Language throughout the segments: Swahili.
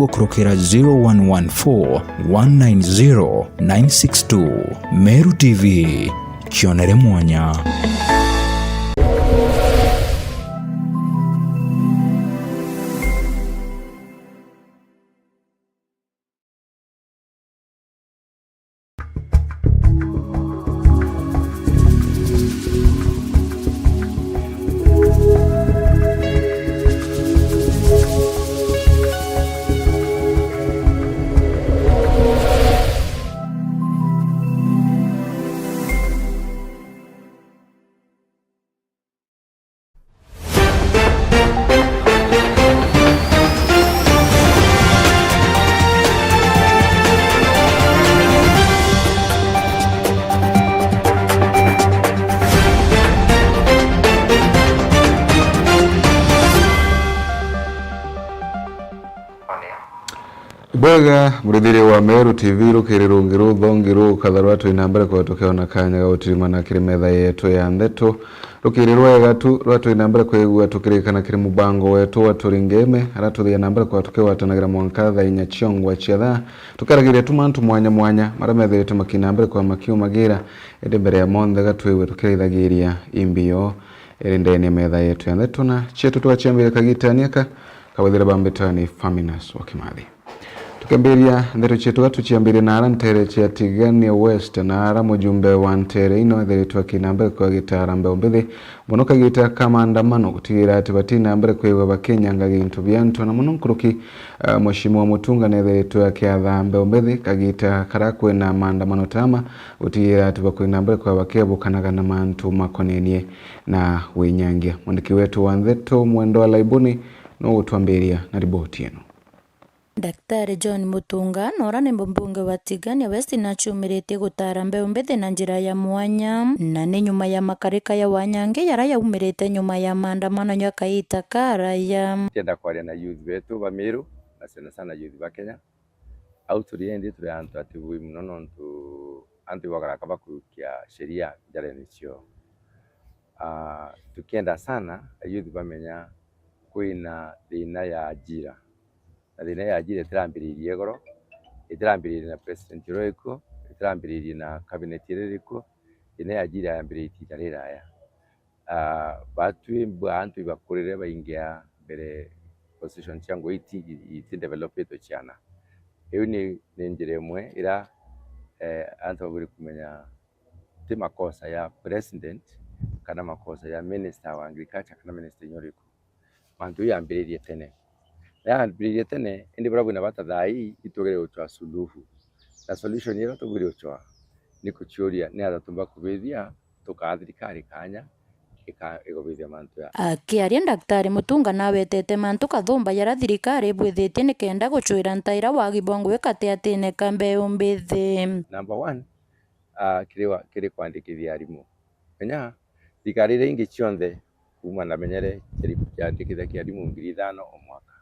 Ogo Krokera 0114 190 962. Meru TV, Kionere Mwanya. Bwaga muridhiri wa Meru TV rukirungiru thongiru katharwatu inambere kwa tokeo na kanya gautirima na kiri metha yetu ya ndeto rukirirwa yagatu rwatu inambere kwa igwa tukirikana kiri mubango wetu waturingeme aratu ya nambere kwa tokeo watanagira mwankatha inya chiongwa chiatha tukaragiria tumantu mwanya mwanya maramethere tumakinambere kwa makio magira ende mbere ya monde gatwewe tukirithagiria imbio ndene metha yetu ya ndeto na chetu twachambire kagitaniaka kawethera bambetani Faminas wa Kimathi. Tukambiria ndeto chetu tuchiambire na arantere chia Tigania West na ara mujumbe wa ntere ino ndeto akinambere kwa gitara mbombethi munoka gita kama andamano gutigira ati batina mbere kwewa bakenya ngagintu byantu na muno nkuruki mheshimiwa Mutunga ndeto akiatha mbombethi kagita karakwe na maandamano tama gutigira ati bakwina mbere kwa bakebo kanaga na mantu makonenie na wenyangia. Mwandiki wetu wa ndeto Mwendo wa Laibuni no utuambiria na ripoti yenu. Daktari John Mutunga nora ni mbunge wa Tigania West nachumirite gutara mbembethi na njira ya mwanya na ni nyuma ya makarika ya wanyange yara yaumirite nyuma ya maandamano ya kaita karaya. Tienda kwaria na youth betu ba Meru na sana youth ba Kenya au turiendi turi antu atibu muno ntu antu wagaraka bakurukia sheria jare nicio tukienda sana youth bamenya kwina thina ya ajira na thina ya ajira itirambiririe goro itirambiririe na president roiko itirambiririe na cabinet riko thina ya ajira yambiritie jarira aya batwi bantu bakurire baingia mbere position changu iti develop ito chiana hiyo ni njire mwe ira antu buri kumenya ti makosa ya president kana makosa ya minister wa agriculture kana minister nyoriko bantu yambiririe tene yambiririe tene indi barabu na bata thai itogere uchwa suluhu na solution yero tugire uchwa ni kuchuria ni atatumba kubithia tukathirikari kanya igobithia mantu ya akiaria Daktari Mutunga nawetete mantu kathumba yara thirikari bwithitie ni kenda guchwira ntaira wa gibongo ikate atine kambe umbithi. Number 1 kiri kwandikithia arimu menya thirikari ringi chionde kuma na menyere kyandikithia kia arimu 5,000 o mwaka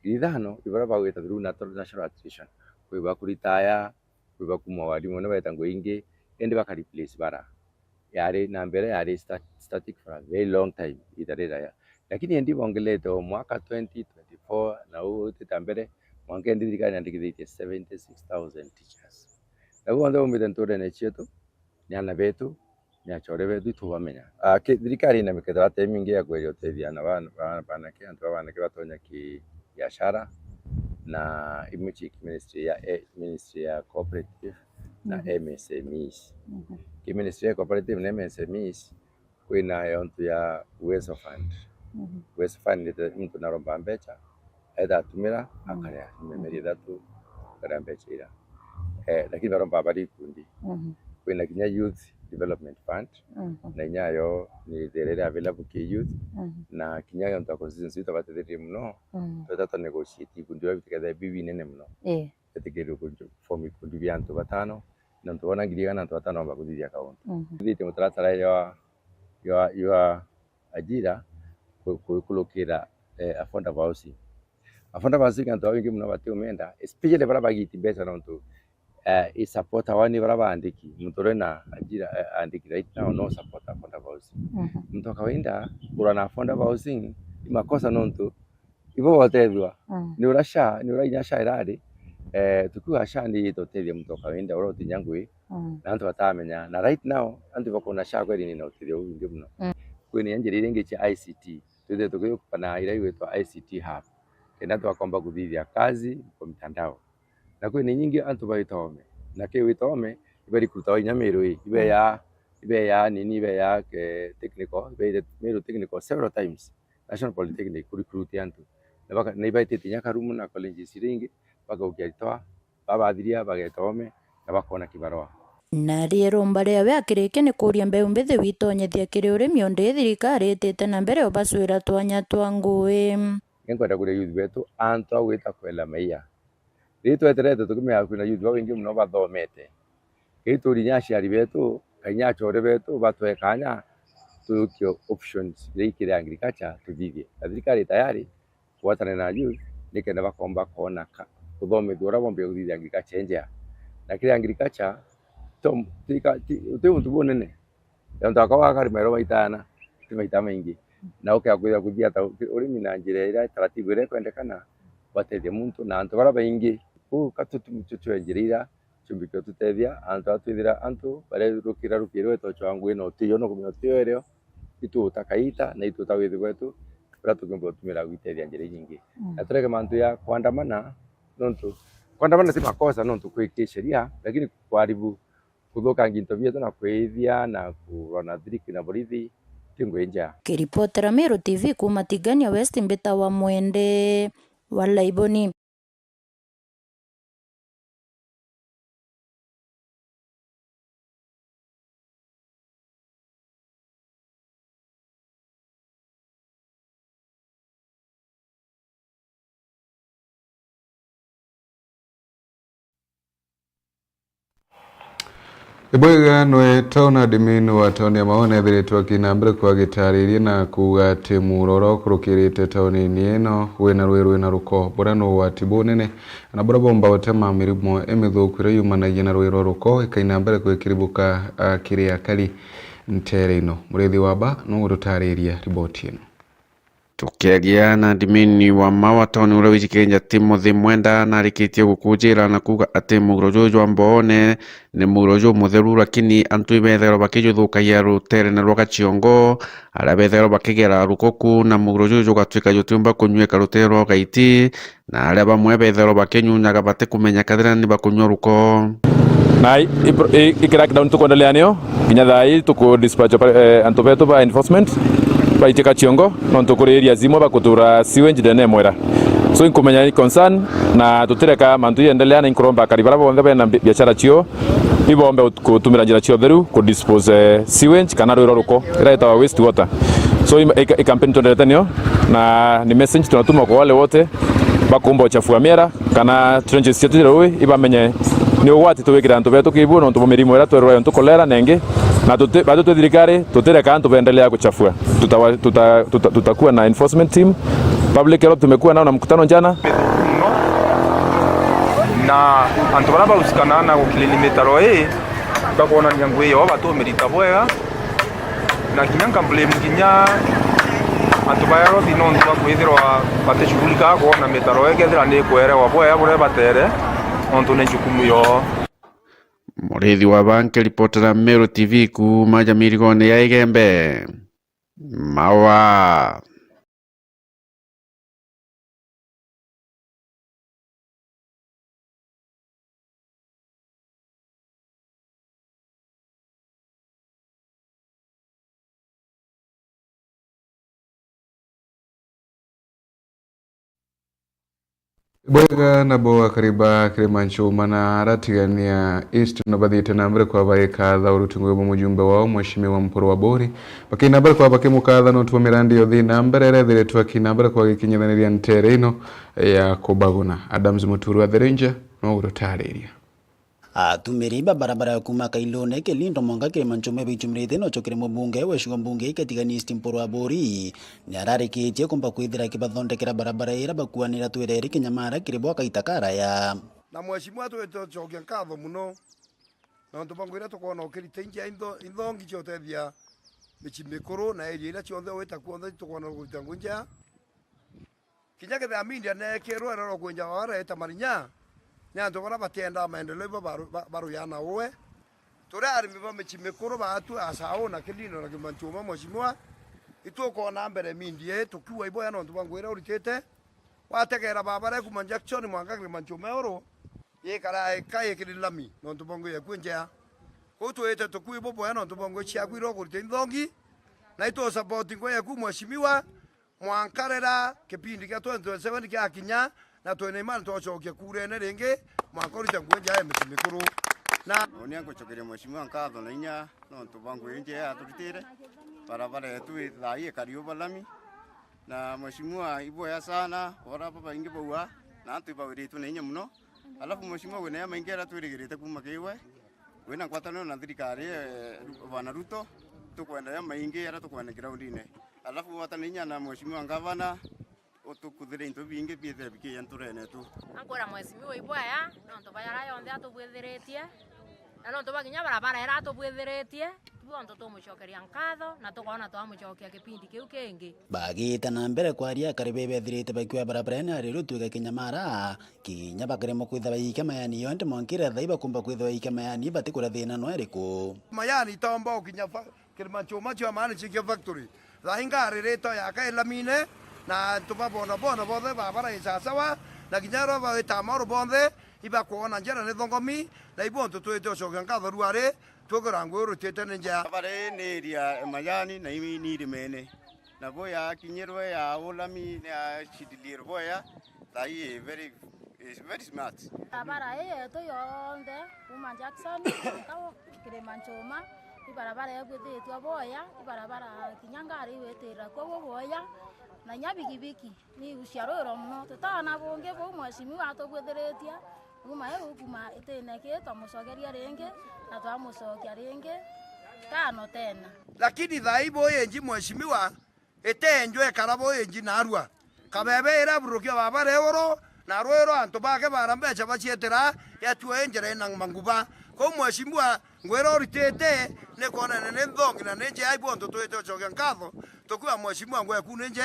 5,000 ibara bagwita through national attrition kwiba kuritaya kwiba kuma warimu ne beta ngoingi ende baka replace bara yari na mbere yari static for a very long time itarira ya lakini endi bongelete o mwaka 2024 na utitambere mwaka endi thirikari yandikithite 76,000 teachers na wanda umidentore ne chetu nyana betu nyachore betu tubamenya thirikari na miketha ate mingi ya kwerio tethia na bana ke antu bana ke batonya ki biashara na imuchi ministry ya cooperative na MSMEs ministry ya cooperative na MSMEs kwina yontu ya Uwezo Fund Uwezo Fund ni mtu naromba mbecha aidha atumira akaria memeri thatu kada mbecha ira lakini naromba bari kundi kwina kinya Youth Development Fund na nyayo ni therere available ki youth na kinya yontu constituency tabatetherie muno tata negotiate kundi wa bitikatha bibi nene muno tetekero kunjo form kundi byantu batano na ntubona ngiriga na ntwatano bakuthithia kaunti thite mutaratara ya ajira kulukira affordable housing kantu wingi muno bati umenda especially bara bagiti besa na ntu support awani bara bandiki mutore na ajira andiki right now no support affordable housing mtu kawaida kula na affordable housing makosa nontu ibo wotethwa ni urasha ni urainya sha irari tukiwa sha ni totethia mtu kawaida ora utinya ngui na antu batamenya na right now antu bakona sha kweli ni notethia wingi muno kwini njira iringi cia ICT tuthe tukiyukana ira igwitwa ICT hub kenda twakomba kuthithia kazi kwa mitandao na kwini nyingi antu baitome na ki witome iberi kutoa nyamiru ibe ya nini ibe ya technical ibe miru technical several times National Polytechnic recruit antu na ibaitite nyakarumu na college siringi bagaukiatoa babathiria bagetome na bakona kibarua na rĩerũmba rĩawe akĩrĩkia nĩ kũria mbeũ mbĩthĩ witonyethia kĩrĩ ũrĩmi ũndĩ thirikari ĩtĩte na mbere ũbacwĩra twanya twa ngũĩ nĩngwenda kũrĩa youth betu antu agwĩta kwela maiya rĩtweterete tũkĩmenya kwĩna youth baingĩ mũno bathomete gĩtũrinya aciari betu kainya achore betu batwekanya tukio options iria agriculture tuthithie na thirikari tayari kuatana na youth nikenda bakomba kona kuthomethia ũrĩa bombia gũthithia agriculture nja na kĩrĩa agriculture tom uti untu bonene yantu akawa kari mero maitana ti maita maingi na ukiakwira kuthia ta urimi na njira ira taratibu ira kwendekana batethia muntu na antu bara baingi ku katutu njira chumbiko tutethia antu atwithira antu bare rukirwe to chwangu ino tiyo no kumyo tiyo ereo itu utakaita na itu tawithi wetu bara tukimbo tumira gwitethia njira nyingi na tureke mantu ya kuandamana nontu kuandamana si makosa nontu kwiki sheria lakini kuharibu kuthukangia into bietu na kwithia na kurona thiriki na borithi tingwenja kiripotera Meru TV kuma Tigania West Mbita wa Mwende wa Laiboni. Ibwega nwe tauna diminu wa tauni ya maone thiritwa kinambere kwa gitaririe na kuga ati muroro kurukirite tauni ni ino wina rwina ruko bora no watibu nene na bora bomba watema mirimo emithukwire yumanagia na rwiro ruko ikainambere kwikiribuka kiria kali ntere ino murithi waba no rutariria riboti ino tukiagia na dimini wa mawatoni ule wijikenja Timothy Mwenda na rikitie gukujira na kuga ati mugrojo jwa mbone ni mugrojo mutheru lakini antu ibethero bakijuthukagia rutere na rwaka chiongo ala bethero bakigera rukoku na mugrojo jwa gatwika jutumba kunyweka rutero gaiti na ala bamwe bethero bakenyunyaga bate kumenya kathira ni bakunywa ruko na ikira kidown tukondelea nio kinya thai tuko dispatch antu betu ba enforcement baitika chiongo no tukuriria zimo bakutura sewage dene mwera so inkumenya ni concern na tutireka mantu yendelea na inkuromba karibara bonde na biashara chio ibombe kutumira njira chio theru ku dispose sewage kana rwiro ruko iraita waste water so i campaign tondetenio na ni message tunatuma kwa wale wote bakumba uchafu wa miera kana trenches chetu roi ibamenye ni ugwati tuwikira antu betu kibu no tumirimo ira twerwa ntu kolera nenge na bado thirikari tutireka antu bendelea kuchafua tutakuwa na enforcement team public health tumekuwa nao na mkutano jana na antu bara barusikana na gukilini mitaro bakona nyangu iyo batumirita bwega na kinyanka blame kinya antu bayaro dino ntwa kwithirwa bateshughulika kuona mitaro kethira ni kwerewa bwega bure batere onto ne jukumu yo murithi wa banke ripotera Meru TV kuma Jamirigone ya Igembe mawa Ibwega na boa kariba Kilimanjaro mana ratigania East na bathite na mbere kwa baikatha urutungo mu mujumbe wao Mheshimiwa Mporo wa Bori bakina mbere kwa bakimukatha no tumirandi yothi na mbere rethire twakina mbere kwa gikinyithaniria ntere ino ya kubaguna Adams Muturu wa The Ranger no urutariria tumiriba barabara ya kuma Kailone Kilindo Mwanga Kilimanjaro bichumrite no chokire mbunge weshuga mbunge katigani East Mporo wa Bori ni ararikitie kumba kwithira kibathondekera barabara ira bakuanira twireri kinyamara kiribwa kaitakara ya na mheshimiwa tuchokia katho muno na ntubangwira tukona ukirite ingia indongi chotethia michi mikuru na area ira chiothe wita kuothe tukona gutangunja kinya ke amindia ne kero ro kwenja ware eta marinya nya to bara batenda maendeleo baru yana oe tora arimi ba mechimekoro batu asaona kilino na kimanchuma mwashimwa ituko na mbere mindie tukiwa ibo ya nontu bangwira uritete wategera babare ku manjaction mwanga kimanchuma oro ye kara kai kililami nontu bangu ya kwenja ko to ete tukiwa ibo ya nontu bangu chia kwiro kurite ndongi na ito support ngo ya ku mwashimiwa mwankarera kipindi kya 2027 kya kinya na twene imani twacokia kurene ringi mwakorita kwenja ya mechimekoro na onyango chokere mwashimiwa nkatho na inya nontu bangu inje aturutire barabara yetu ithai kario balami na mwashimiwa iboya sana ora papa ingi baua na antu ibawiritu na inya muno alafu mwashimiwa wena maingira twirigirite kuma kiwe wena kwatano na thirikari bana Ruto tukwenda ya maingi ara tukwenda groundine alafu watana inya na mwashimiwa ngavana otukuthire into bingi biethe bikiya nturene tu ankora mwashimiwa iboya nontu bayara yonde atubwithiretie na nontu bakinya barabara era atubwithiretie tuonto tumucokeria nkatho na tukona twamucokia kipindi kiu kingi bagita na mbere kwaria karibe bethirite bakiwa barabara na rero tuga kinyamara kinya bakaremo kwitha baike mayani yonde monkire thaiba kumba kwitha baike mayani batikura thina no eriko mayani tombo kinya Kilimanchuma cha maana chicken factory rahinga rereto yaka elamine na tupabona bona bothe barabara isasawa na kinyaro ba tamaro bonde iba kuona njera ne thongomi na ibonto twete ocoka nkatho ruare tukurangu rutete nja bare ne ria mayani na imi ni rimene na boya kinyerwe ya ulami ya chidilir boya tai very smart barabara to yonde kuma Jackson kawo Kilimanchuma ibarabara yagwethetwa boya ibarabara kinyangari wetera kwa boya na nyabigibiki ni uciaroro muno tutana bunge bo mwashimiwa atogwetheretia kuma kuma iteneke twamucokeria ringi na twamucokia ringi tano tena lakini thaibo yenji mwashimiwa etenjwe karabo yenji narua kabebe ira burukio babare oro na rwero antu bake barambecha bachietera yatue enjere nang manguba ko mwashimiwa ngwero ritete ne kona ne ndongi na nenje ai bonto twete chokia nkatho tokuwa mwashimiwa ngwe kunenje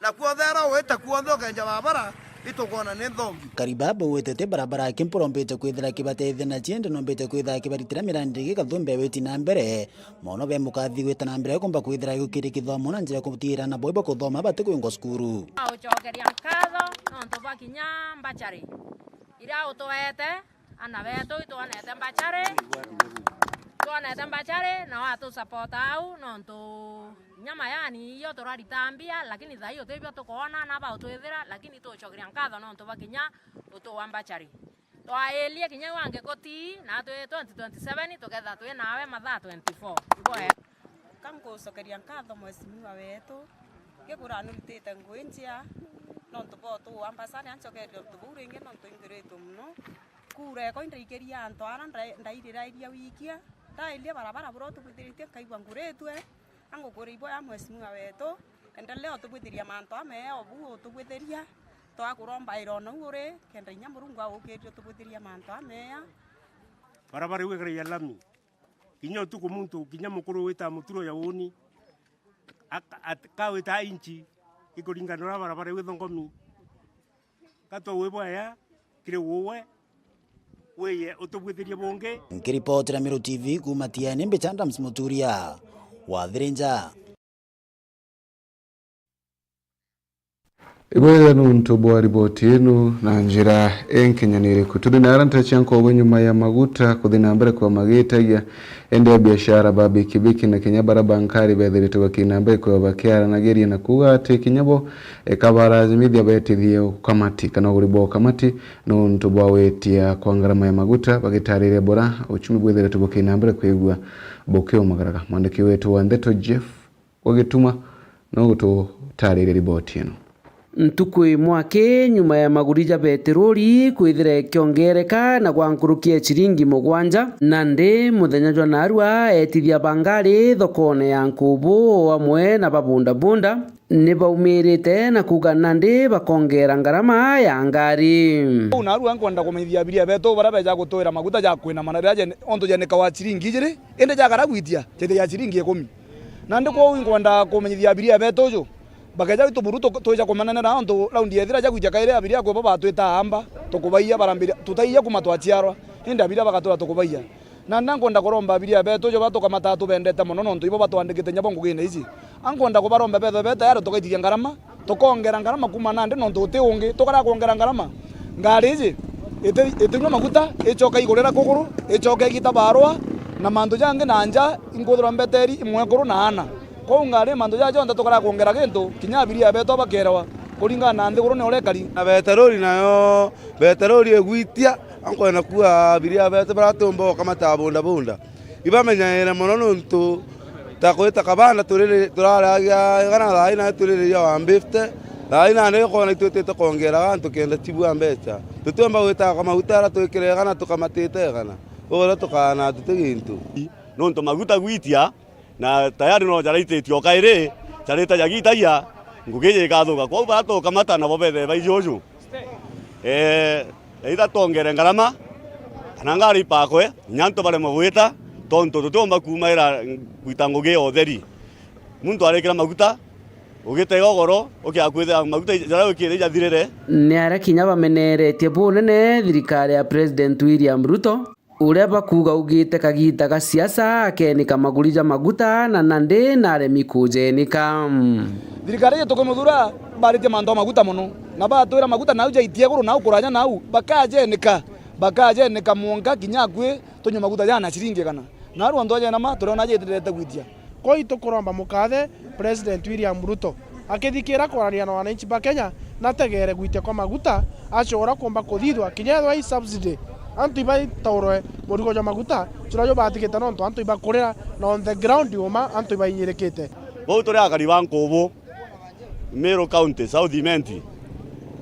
na kuothera weta kuothoka nja babara itokona ne ndongi karibabo wetete barabara kimporombete kwithira kibatethia na chiende nombete kwithira kibaritira mirandi gikathumbe weti na mbere mono be mukathi weta na mbere kumba kwithira gukiri kithomo na njira kutira na boibo kuthoma bate kwingo skuru ucokeria nkatho nontu bakinya mbachari ira utwete ana beto itwanete mbachare na watu support au nontu nyama yani iyo turaritambia lakini tha iyo tebia tukona na ba utwethira lakini tucokeria nkatho nontu bakinya utuwa mbachari twaelie kinya wange koti na 2027 together twe nawe mathaa 24 iboe kangucokeria nkatho mweshimiwa wetu gikuranurutite ngwinjia nontu bo tu ambassador ancokeria tu ringi nontu ingiritu muno kure ko ndaigeria anto ara ndairira iria wikia ndailia barabara bro tubithiritie kaigwa nguretwe angukuri ibo ya mweshimiwa wetu endeleo tubithiria manto ameo bu tubithiria twakuromba irono ure kenda inya murungu agukirio tubithiria manto amea barabara wegeria lami kinya tuku muntu kinya mukuru wita muturo ya uni akawita inchi ikuringanira barabara withongomi kato weboya kire wowe weye utubwithirie bunge nkiripotera Meru TV kuma Tiani Mbechanda Msimuturia wathirinja ibwetha nuntu bwa riboti inu na njira enkinyaniriku turi na aranta chanko nyuma ya maguta kuthina mbere kwa magitagia ende ya biashara babi kibiki na kinyabara bankari bethirite bakina mbere kwa bakiara na geria na kuga ati kinyabo ekabara zimithia betithie kamati kana uribo kamati nuntu bwa wetia kwa ngarama ya maguta bagitarire bora uchumi bwethirite bakina mbere kwigwa bokeo magaraga mwandiki wetu wa Ndeto Jeff wagituma no gututarire riboti inu ntuku imwake nyuma ya magurija peteroli kwithira kiongereka na gwankurukia chiringi mugwanja nandi muthenya jwa narua etithia bangari thokone ya nkubu amwe na babunda ni baumirite na kuga nandi bakongera ngarama ya ngari narua nkwenda kumithia abiria beto bara beja gutwira maguta ja kwina manaraje onto janeka wa chiringi jiri ende ja karagwitia chete ya chiringi 10 nandi kwa winkwenda kumithia abiria beto jo bakaja tuburu toja kumananira onto raundi ethira ja kuja kaire abiria ko baba twita amba tukubaia barambira tutaiya kumatwachiarwa enda abiria bagatura tukubaia na ndangonda kuromba abiria beto jo batoka matatu bendete muno nonto ibo batwandikite nyabongo gine ici angonda kubaromba betho beta yaro tukaitiria ngarama tukongera ngarama kuma nande nonto uti ungi tukara kuongera ngarama ngari ici itinywa maguta icoka igurira kuguru icoka igitabarwa na mandu jange nanja inguthura mbeteri imwe kuru na ana ko ngari mandu ja jonda tukara kuongera gintu kinya abiria beto bakerwa kuringana na nthiguru ne urekari na beterori nayo beterori egwitia anko na kuwa abiria beto baratombo kama tabunda bunda ibamenyaira muno nuntu takwita kabana turaragia gana thaina tuririria wa 50 thaina ne ko na tutete kongera gantu kenda tibu ambecha tutomba gwita kama utara twikire gana tukamatete gana ora tukana tutegintu nonto maguta gwitia na tayari no jaraititio kaire jarita jagitaia ngugije gathuka kwa bato kamata na bobethe baijoju eida tongere ngarama kana ngari pakwe nyanto bare magwita tonto tutomba kumaira gwitanguge otheri muntu arekira maguta ugite gogoro ukiakwitha maguta jara ukire jathirire ni arakinya bameneretie bunene thirikari ya President William Ruto uria bakuga ugite kagita ga siasa akenika magurija maguta na nande na aremi kujenika thirikari yetu kumuthura barite mando maguta muno na batwira maguta na ujaitie guru na ukuranya na u bakajenika muonga kinya kwe tonyo maguta jana ciringi kana na ru ando jana ma turona jeterete gwitia koi tukuromba mukathe President William Ruto akithikira kwarania na wananchi ba Kenya na tegere gwitia kwa maguta acora komba kuthithwa kinya thwa i subsidy antu iba taurwe murigo ja maguta turajo batikete nonto antu iba kurira na on the ground yoma antu iba inyirekete bo tore akari bankobo Meru County South Imenti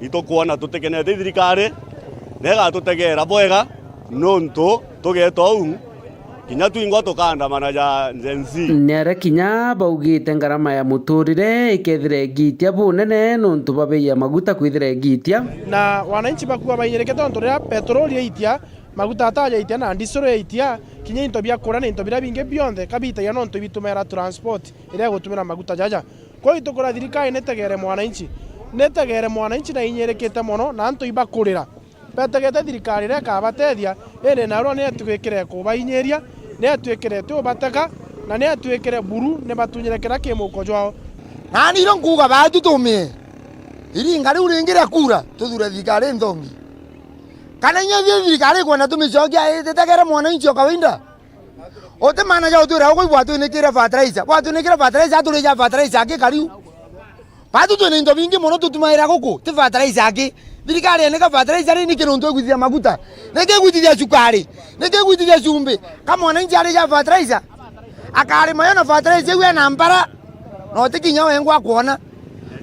itokuona tutekene thirikari nega tutegera bwega nonto tugeto kinya tuingwa tukanda manaja nzenzi nere kinya baugite ngarama ya muturire ikethire gitia bunene nonto babeya maguta kwithire gitia na wananchi bakuwa bainyerekete onto ria petroli yitia maguta ataja yitia na diesel yitia kinya into bya kurana into bira binge bionde kabita ya nonto bitumera transport ire gutumira maguta jaja ko itukura thirikari netegere mwananchi na inyerekete mono na anto iba kurira betegete thirikari reka batethia ene naro ne twikire kubainyeria ne twikire tu bataka na ne twikire buru ne batunyerekera kimuko jwao nani ro nguga batu tumie iringa riu ringira kura tuthure thirikari nthongi kana nya thirikari kwona tumicokia tetegere mwananchi o kawaida ote mana ja utura ko ibwatu ne kire fertilizer bwatu ne kire fertilizer aturi ja fertilizer akikariu batu tu ne ndo bingi mono tutumaira goko te fertilizer aki thirikari ene ka fertilizer ni kiro ndo gwithia maguta neke gwithia sukari neke gwithia cumbi kama mwananchi ari ja fertilizer akari mayo na fertilizer we na mbara no tikinya wengwa kuona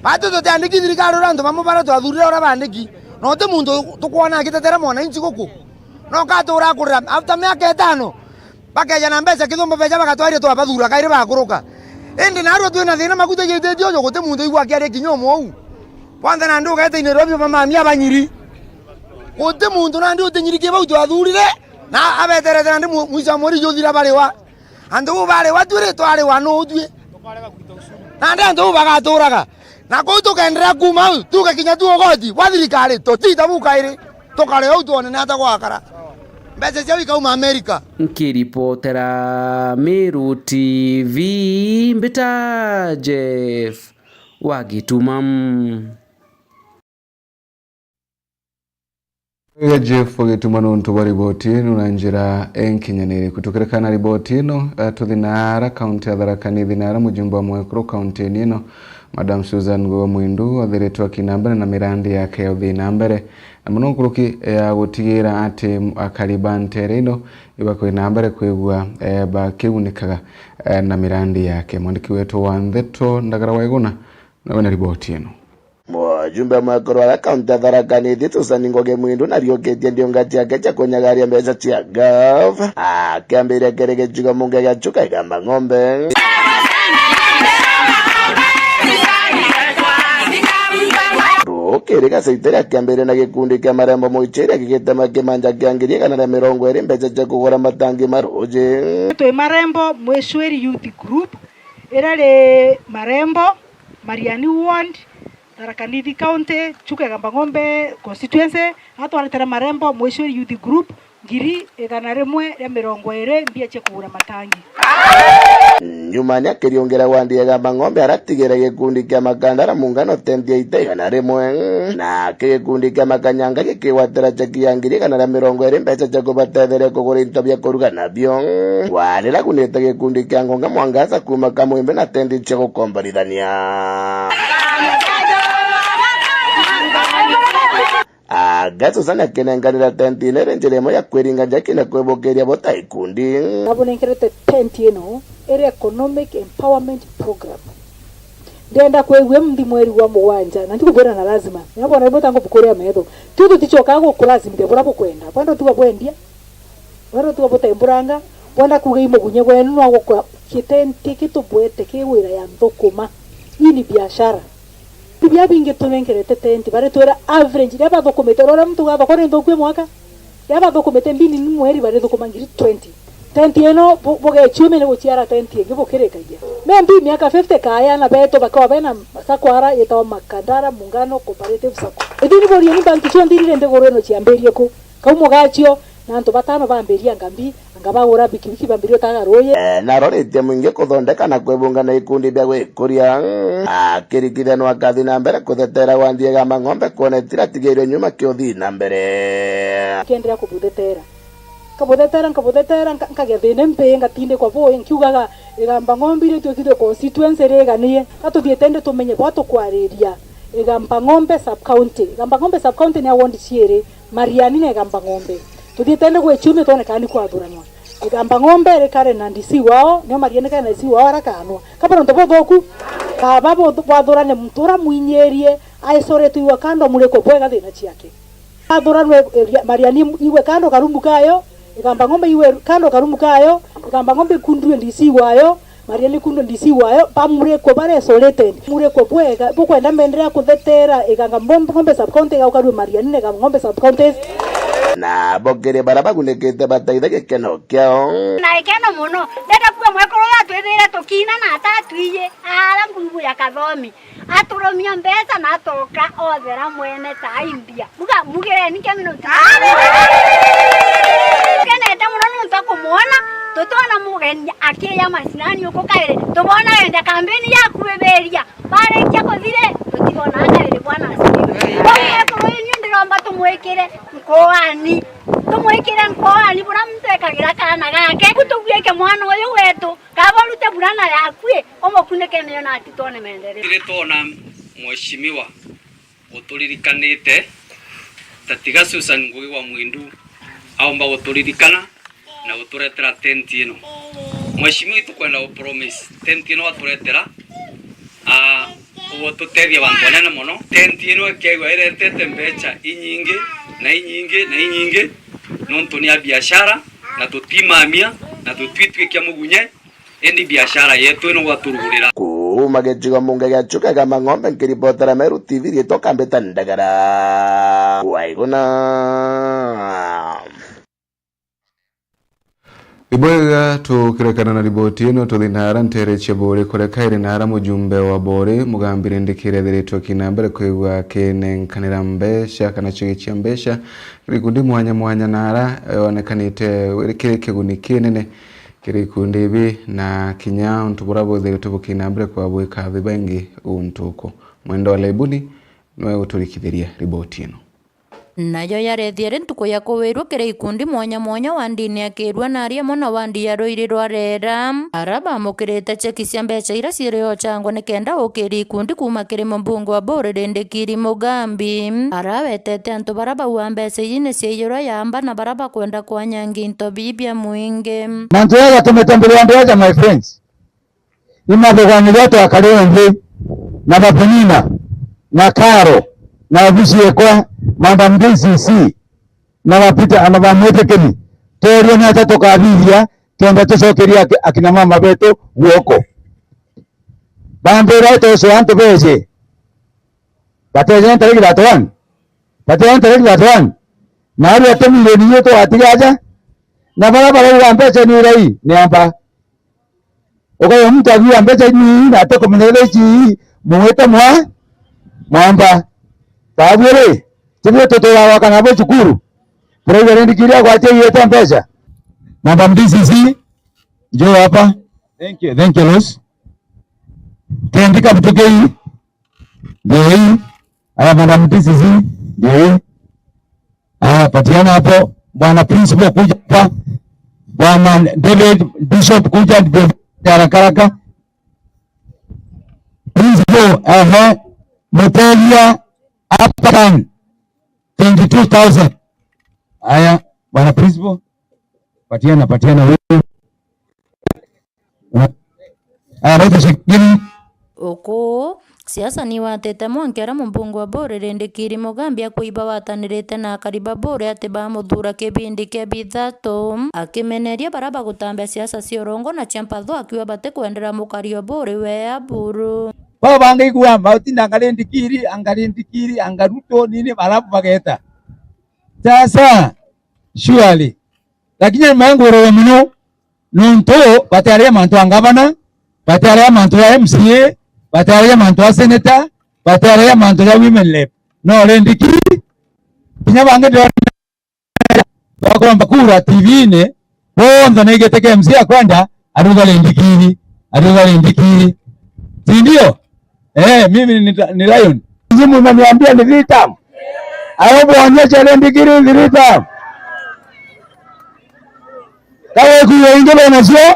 batu to tandiki thirikari randu mamubara to athurira ora bandiki no te muntu tukuona akitetera mwananchi goko no katura kurira after miaka 5 bakaja na mbeca kithumba beja bagatwaria to abathura kaire bakuruka ende na aro twina thina maguta yetethio yo gote muntu igwa kiare kinyomo au kwanza na nduga ete Nairobi mama mia banyiri gote muntu na ndu tenyirike bautu athurire na abeterete na ndu muica mori yothira bale wa andu bale wa twire tware wa no thwe na ndu bagaturaga na ko tukendera kuma tuka kinya tu ogoti wa thirikari to tita bukaire tokare au tuone na atagwakara mbeca cia ikauma Amerika nkiripotera Meru TV mbita Jeff Wagitumam Jeff Wagitumam nuntu wa riboti ino na njira enkinyanire kutukirekana riboti ino tuthinara kaunti ya Tharaka Nithi nara mujumbe wa Mwekuru kaunti ino Madam Susan Ngũa Mwindu athiritwo kinambere na mirandi yake ya uthina mbere na muno nkuruki ya gutigira ati akaribantere ino iba kwina mbere kwigua bakiunikaga na mirandi yake mwandiki wetu wa Ntheto Ndagara Waiguna na wena riboti ino mujumbe wa Mwekuru wa kaunti ya Tharaka Nithi Susan Ngũa Mwindu narioketie ndionga ciake cia kunyagaria mbeca cia gov akiambire kerege juga munge gachuka igamba ng'ombe Kerega saitera kiambere na gikundi kia marembo moicheri akigitema kimanja kiangiria kana 20 mbeca cia kugura matangi maroje twi marembo mwicweri youth group irari marembo Mariani Ward, Tharaka Nithi County, Chuka Gamba Ng'ombe constituency, atwaretera marembo Mweshori Youth Group ngiri 120 mbia cia kugura matangi. Nyuma ni akiriongera Wandie Gamba Ng'ombe aratigera gikundi kia makandara mungano tendi aitega rimwe na gikundi kia makanyanga gikiwatira cheki ya ngiri 120 mbeca cia kubatethera kugura into bia kuruga nabio warira kunite gikundi kia Ngonga Mwangaza kuma Kamwembe na tendi cia gukomborithania. Gato sana kenenganira tenti ne renjeremo ya kweringa jaki na kwebokeria bota ikundi abonenkerete tenti eno ere economic empowerment program ndenda kwegwe mndi mweri wa muwanja na ndikubwera na lazima nabona ibota ngobukoria medo tutu tichoka go kulazimide burapo kwenda pando tuwa bwendia waro tuwa bota emburanga wanda kugeimo kunye kwenu nwago kwa kitenti kitubwete kiwira ya ndokuma ini biashara tibia binge tunenkerete tenti bare twera average yaba dokumete rora mtu gaba kore ndokwe mwaka yaba dokumete mbini ni mweri bare dokumangiri 20 tenti eno boge chume ne bochiara tenti ngibo kerekagia membi miaka 50 kaya na beto bakawa bena sakwara yetawa makandara mungano cooperative sako edini bori ni bantu chondi rende goreno chiamberie ko kaumo gachio nanto batano bamberia ngambi ngabagura bikibiki bambirio tagaroye narorete mwinge kuthondeka na kwebunga na ikundi bya gwikuria akirikithano akathi na mbere kuthetera Wandie Gamba Ng'ombe kuonetira tigeire nyuma kiothi na mbere kendera kubuthetera kabuthetera nkagethine mpe ngatinde kwa boye nkiugaga Gamba Ng'ombe ile twikire constituency reganie atuthietende tumenye bwato kwariria Gamba Ng'ombe sub county ni award ciere Mariani na Gamba Ng'ombe tuthietende gwechume tone kandi kwathuranwa Gamba Ng'ombe rekare na ndisi wao nio Mariani kana ndisi wao arakanwa kapano ntobothoku kababo bwathurane mtura mwinyerie aisoretu iwa kando mureko bwega thina ciake athuranwe Mariani iwe kando karumbu kayo Gamba Ng'ombe iwe kando karumbu kayo Gamba Ng'ombe kundwe ndisi wayo Mariani kundo ndisi wayo pamureko bare solete mureko bwega bukwenda mendera kuthetera Gamba Ng'ombe sub county gaukarwe Mariani na Gamba Ng'ombe sub county na bogere baraba kunekete bataitha gikeno kiao na ikeno muno ndenda kuwa mwekoro ya twethire tukina na atatuiye ara nguvu ya kathomi aturomia mbeca na atoka othera mwene ta India mugire ni kemino kenete muno nunto kumuona tutona mugeni akiya masinani uko kaire tubona ende kampeni ya kubeberia bare kia kuthire tutibona kaire bwana asiwe mwekoro ni ndiromba tumwekire nkoani bura mtekagira kana gake kutugieke mwana uyu wetu kabarute burana yakwe omokuneke niyo na atitone mendere ile tona mheshimiwa uturirikanite tatiga Susan Ngugi wa Mwindu aomba uturirikana na uturetera tenti ino mheshimiwa tukwenda promise tenti ino aturetera uwo tutethia bantu anene muno tenti ino ekegwa iretete mbeca inyingi nonto ni biashara na tutimamia na tutwitwikia mugunye endi biashara yetu ino waturugurira kuma gejigo munge gachuka Gamba Ng'ombe nkiripotera Meru TV ritoka mbeta ndagara waigona Ibwega tukirekana na riboti ino tuthinara ntere chebore kurekaire nara mujumbe wa bore mugambire ndikire thiritwe kinambere kwigwa kinenkanira mbesha kana chigichia mbesha rikundi mwanya nara onekanite kire kiguni kinene kire kundi bi na kinya ntubura bothe tubukinambere kwa bwika bibengi untuko mwendo wa lebuni nwe uturikithiria riboti ino nayo yarethiere ntuko ya kuwirwo kire ikundi mwanya wa ndini akirwa na aria mona wandi ya roiri rwarera araba mukirite cheki cia mbeca ira cirio changwa ni kenda ukiri ikundi kuma kiri mbungu wa bore ndikiri Mugambi arawetete antu baraba wa mbeca ine ciiyura yamba na baraba kwenda kwa nyangi into bibia mwingi manzo ya tumetembelea ndoa my friends imadhogani yote akaleo na bapunina na karo na vishie kwa Madam DCC na wapita anabamwetekeni terio ni atatoka abihia kenda tucokeria akina mama betu guoko bambera toso anto beje bateje ntarigi latwan na ari ate milioni yetu atigaja na barabara wa mbeca ni rai ni amba ukayo mtu agia mbeca ni na atoko mneleji muwete mwamba tabwere timu totola wakana bo chukuru president kiria kwa chei yetu mpesa Madam DCC njoo hapa. Thank you Los kendika mtoke hii ndio hii aya Madam DCC ndio hii patiana hapo bwana principal kuja hapa bwana David Bishop kuja haraka principal Mutalia hapa 22,000 aya bwana principal patiana wewe roho shikini uko siasa ni watete mwankera mumbungu wa bore rendekiri mugambia kuiba watanirite na kariba bore ati bamuthura kibindi kia bithato akimeneria baraba gutambia siasa ciongo na champatho akiwa bate kuendera mukario bore we aburu baba bangaigua mautinda angarendikiri angaruto nini barabu bageta sasa surely lakini mangoro mno nonto bataria mantu angabana bataria mantu ya MCA bataria mantu ya senator bataria mantu ya women rep no rendikiri kinya bange ndo bakomba kura TV ne bondo negete MCA kwenda aduga rendikiri ndio mimi ni Lion mzimu unaniambia ni vita au bonyesha rendikiri ni vita kawe kuingia na sio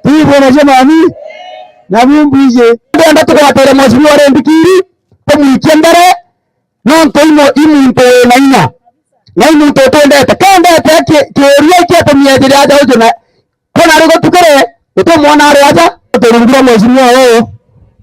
hivyo na jamani na mbimbije ndio tukwatera mheshimiwa rendikiri tumikendere no toimo imuntu naina tutondete kanda yake kiria yake tumiyajira aja ujuna kona rego tukere utomwona ari aja turingira mheshimiwa wewe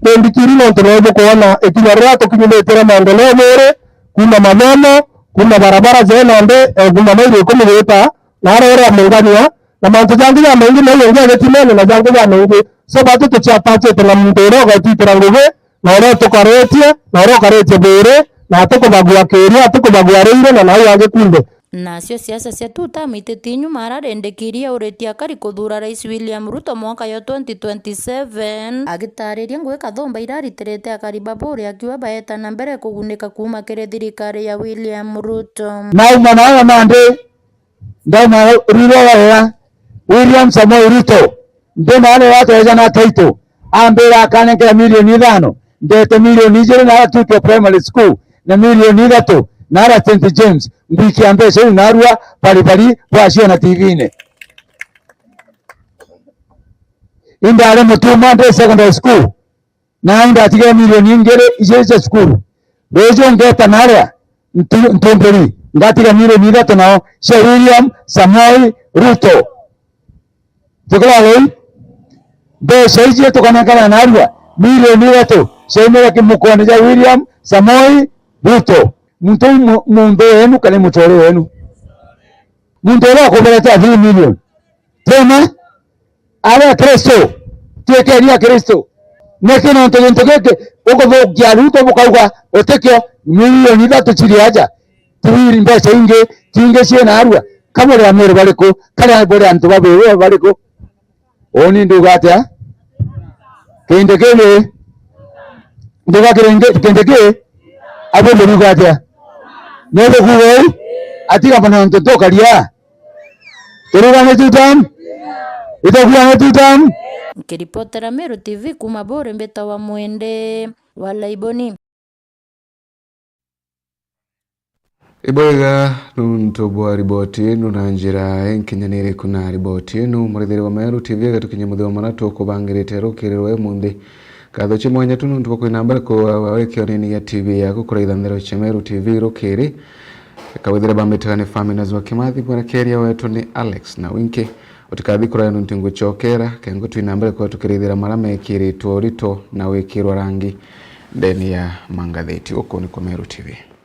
rendikiri no turobo kuona ekinyarira tukinyuletera maendeleo mere kuna maneno kuna barabara zena nde kuna maili kumuleta na rero amungania na mantu jangu ya mengi na yenge getimene na jangu ya mengi so batu tuchapate tena mndero gati turanguge na ro tukaretie na ro karetie bere na tukubagua keria tukubagua reire na nayo age kunde nacio siasa cia tutamitĩti nyuma arendekirie ũrĩti akari kũthura Rais William Ruto mwaka yo 2027 agĩtarĩria Ngũgĩ Kathũmba iraritĩrĩte akari babũri akiuga baetana mbere kũgunĩka kuma kĩrĩ thirikari ya William Ruto nauma nayo mande ndona riro William Samoei Ruto ndona wale watu wajana taito ambira akanekera milioni 5 ndete milioni 2 na tuke primary school na milioni 3 na St James mbiki ambesha unarua pali wasio na TV ne indale mutuma nde secondary school na inda atige milioni ngere ijeje school rejo ngeta narea ntomberi ngatiga milioni 3 nao William Samoei Ruto tukala lei besha ije tukanakana narua milioni 3 shemera kimukone ja William Samoei Ruto muntu wenu kale mutore wenu muntu wako kubeleta 3 milioni tena ala Kristo tuekeria Kristo nekino ntogeke uko vogya Ruto bukauga otekyo milioni 3 chiri aja tuwiri mbesa tinge sie narua kama ya mere baliko kale bore antu babewe baliko oni ndugatya kendekele kendeke abo ndugatya nebe kuwe atika bana ntoto kalia turugane tutam itakuwa tutam kiripotera Meru TV kuma bore mbeta wa mwende wala iboni Iboiga nuntobwa riboti enu na njira enkinyanire kuna riboti enu murithiri wa Meru TV gatukinya muthi wa marato kubangirite rukiriro mundi katho chimwanya tunu ntuko kwina mbere ko wawekio nini ya TV yako kuraithaniro cha Meru TV rukiri kawithire bametagane Famina Zwa Kimathi bwana keria wetu ni Alex na winke utikathi kuraya nuntingu chokera kengo twina mbere ko tukirithira marame kiri torito na wekirwa rangi ndeni ya mangatheti uko ni kwa Meru TV.